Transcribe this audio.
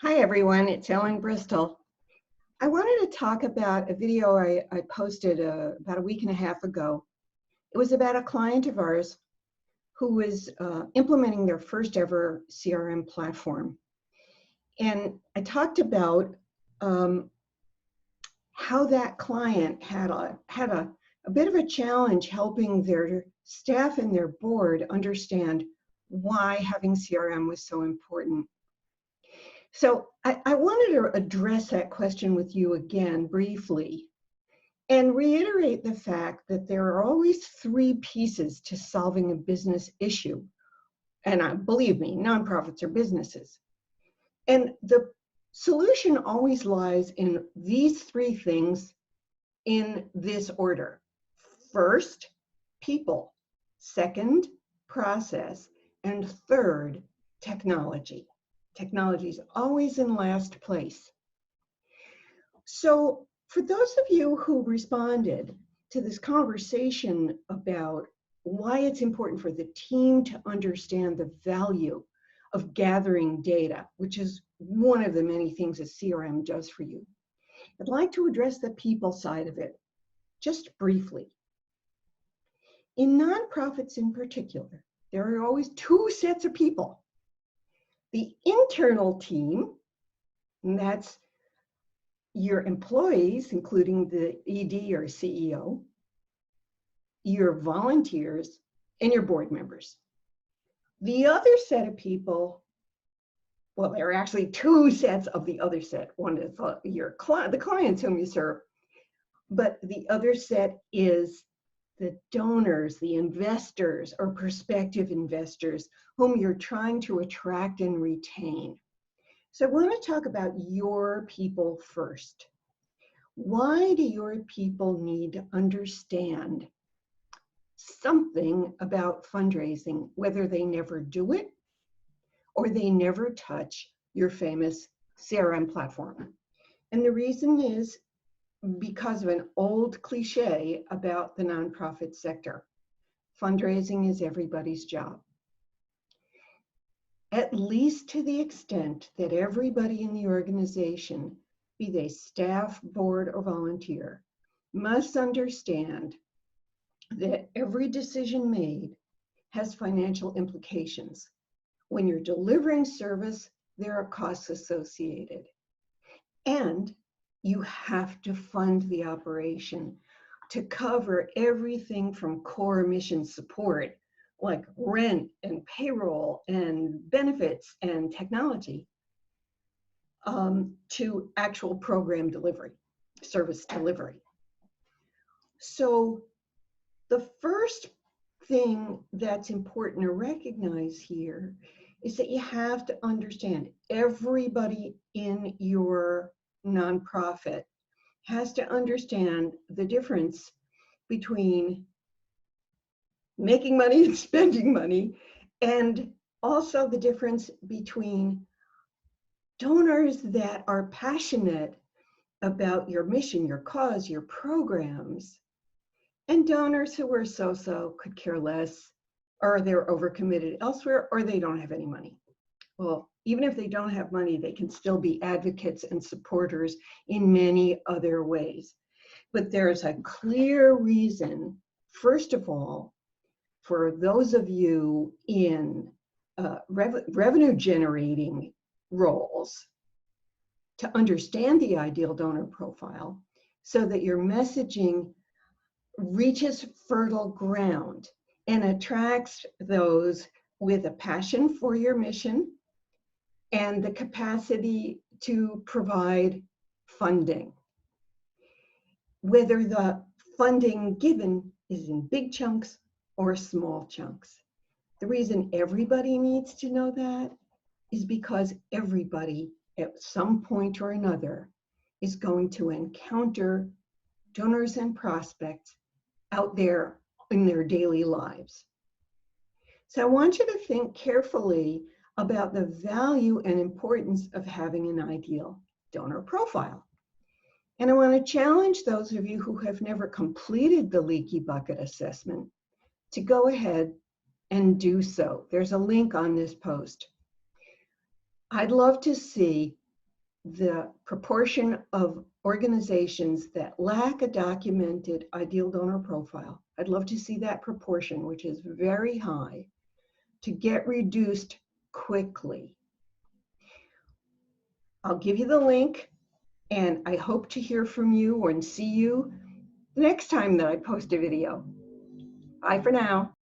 Hi everyone, it's Ellen Bristol. I wanted to talk about a video I posted about a week and a half ago. It was about a client of ours who was implementing their first ever CRM platform. And I talked about how that client had a bit of a challenge helping their staff and their board understand why having CRM was so important. So I wanted to address that question with you again briefly and reiterate the fact that there are always three pieces to solving a business issue. And believe me, nonprofits are businesses. And the solution always lies in these three things in this order. First, people. Second, process. And third, technology. Technology is always in last place. So for those of you who responded to this conversation about why it's important for the team to understand the value of gathering data, which is one of the many things a CRM does for you, I'd like to address the people side of it just briefly. In nonprofits in particular, there are always two sets of people. The internal team, and that's your employees, including the ED or CEO, your volunteers, and your board members. The other set of people, well, there are actually two sets of the other set. One is the clients whom you serve, but the other set is the donors, the investors or prospective investors whom you're trying to attract and retain. So I want to talk about your people first. Why do your people need to understand something about fundraising, whether they never do it or they never touch your famous CRM platform? And the reason is because of an old cliche about the nonprofit sector. Fundraising is everybody's job. At least to the extent that everybody in the organization, be they staff, board, or volunteer, must understand that every decision made has financial implications. When you're delivering service, there are costs associated. And you have to fund the operation to cover everything from core mission support, like rent and payroll and benefits and technology, to actual program delivery, service delivery. So the first thing that's important to recognize here is that you have to understand everybody in your nonprofit has to understand the difference between making money and spending money, and also the difference between donors that are passionate about your mission, your cause, your programs, and donors who are so-so, could care less, or they're overcommitted elsewhere, or they don't have any money. Well, even if they don't have money, they can still be advocates and supporters in many other ways. But there's a clear reason, first of all, for those of you in revenue generating roles to understand the ideal donor profile so that your messaging reaches fertile ground and attracts those with a passion for your mission and the capacity to provide funding. Whether the funding given is in big chunks or small chunks. The reason everybody needs to know that is because everybody at some point or another is going to encounter donors and prospects out there in their daily lives. So I want you to think carefully about the value and importance of having an ideal donor profile. And I want to challenge those of you who have never completed the leaky bucket assessment to go ahead and do so. There's a link on this post. I'd love to see the proportion of organizations that lack a documented ideal donor profile. I'd love to see that proportion, which is very high, to get reduced quickly. I'll give you the link, and I hope to hear from you and see you the next time that I post a video. Bye for now.